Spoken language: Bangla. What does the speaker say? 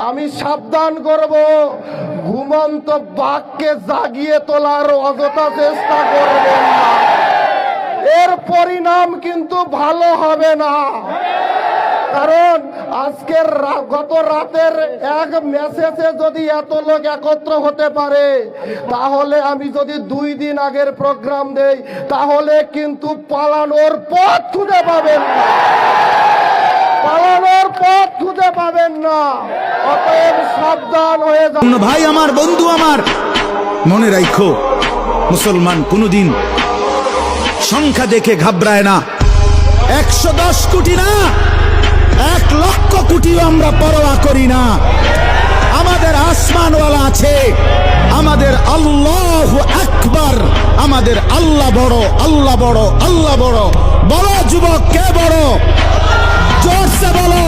আমি সাবধান করব, ঘুমন্ত বাঘকে জাগিয়ে তোলার অযথা চেষ্টা করবেন না, এর পরিণাম কিন্তু ভালো হবে না। কারণ আজকের গত রাতের এক মেসেজে যদি এত লোক একত্র হতে পারে, তাহলে আমি যদি 2 দিন আগের প্রোগ্রাম দেই, তাহলে কিন্তু পালানোর পথ খুঁজে পাবেন না, পালানোর পথ খুঁজে পাবেন না। অতএব সাবধান হয়ে যান। ভাই আমার, বন্ধু আমার, মনে রাখো, মুসলমান কোনদিন সংখ্যা দেখে ঘাবড়ায় না। 110 কোটি না, 1 লক্ষ কোটিও আমরা পরোয়া করি না। আমাদের আসমানওয়ালা আছে, আমাদের আল্লাহু আকবার, আমাদের আল্লাহ বড়, আল্লাহ বড়, আল্লাহ বড়। বড় যুবক কে বড়? জোরসে বলো।